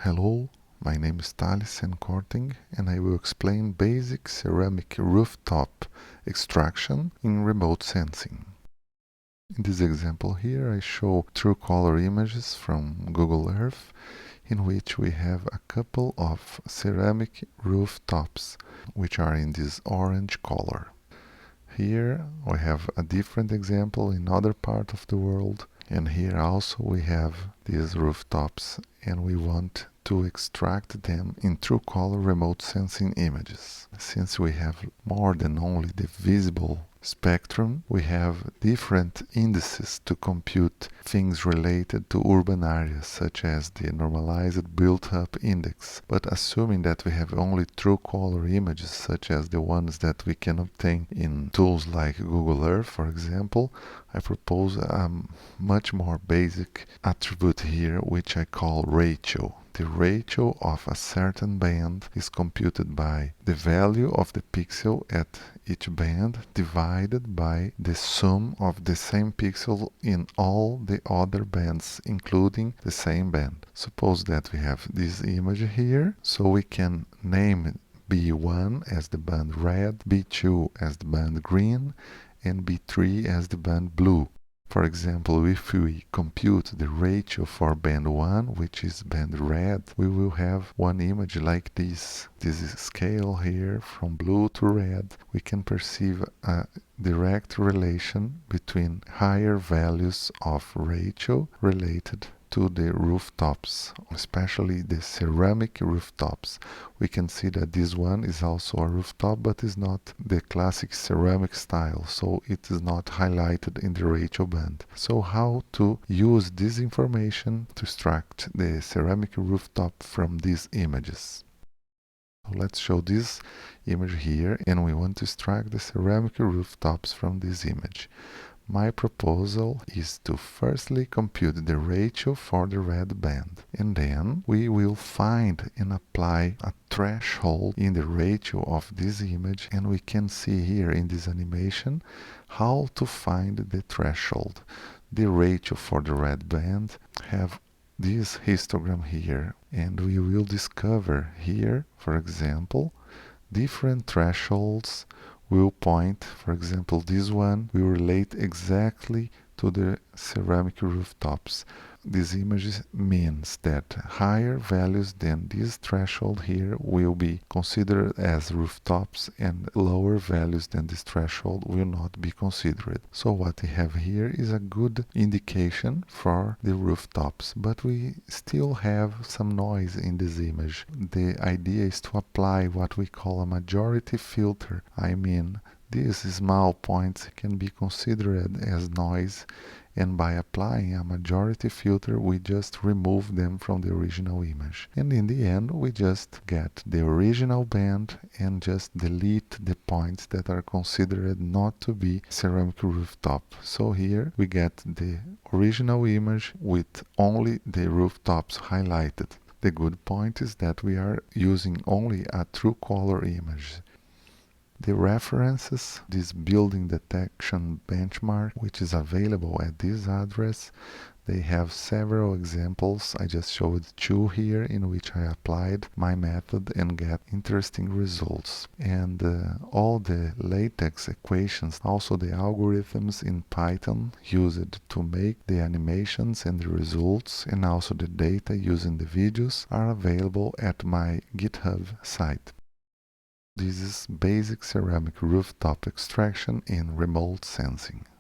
Hello, my name is Thales Korting and I will explain basic ceramic rooftop extraction in remote sensing. In this example here I show true color images from Google Earth in which we have a couple of ceramic rooftops which are in this orange color. Here we have a different example in other part of the world, and here also we have these rooftops and we want to extract them in true color remote sensing images. Since we have more than only the visible spectrum, we have different indices to compute things related to urban areas, such as the Normalized Built-up Index. But assuming that we have only true color images, such as the ones that we can obtain in tools like Google Earth, for example, I propose a much more basic attribute here, which I call ratio. The ratio of a certain band is computed by the value of the pixel at each band divided by the sum of the same pixel in all the other bands, including the same band. Suppose that we have this image here, so we can name B1 as the band red, B2 as the band green, and B3 as the band blue. For example, if we compute the ratio for band 1, which is band red, we will have one image like this. This is scale here from blue to red. We can perceive a direct relation between higher values of ratio related to the rooftops, especially the ceramic rooftops. We can see that this one is also a rooftop, but is not the classic ceramic style, so it is not highlighted in the ratio band. So how to use this information to extract the ceramic rooftop from these images? So let's show this image here, and we want to extract the ceramic rooftops from this image. My proposal is to firstly compute the ratio for the red band, and then we will find and apply a threshold in the ratio of this image, and we can see here in this animation how to find the threshold. The ratio for the red band have this histogram here, and we will discover here, for example, different thresholds will point. For example, this one will relate exactly to the ceramic rooftops. This image means that higher values than this threshold here will be considered as rooftops, and lower values than this threshold will not be considered. So what we have here is a good indication for the rooftops, but we still have some noise in this image. The idea is to apply what we call a majority filter. I mean, these small points can be considered as noise, and by applying a majority filter we just remove them from the original image. And in the end we just get the original band and just delete the points that are considered not to be ceramic rooftop. So here we get the original image with only the rooftops highlighted. The good point is that we are using only a true color image. The references, this building detection benchmark, which is available at this address, they have several examples. I just showed two here in which I applied my method and get interesting results. And all the latex equations, also the algorithms in Python used to make the animations and the results, and also the data using the videos, are available at my GitHub site. This is basic ceramic rooftop extraction in remote sensing.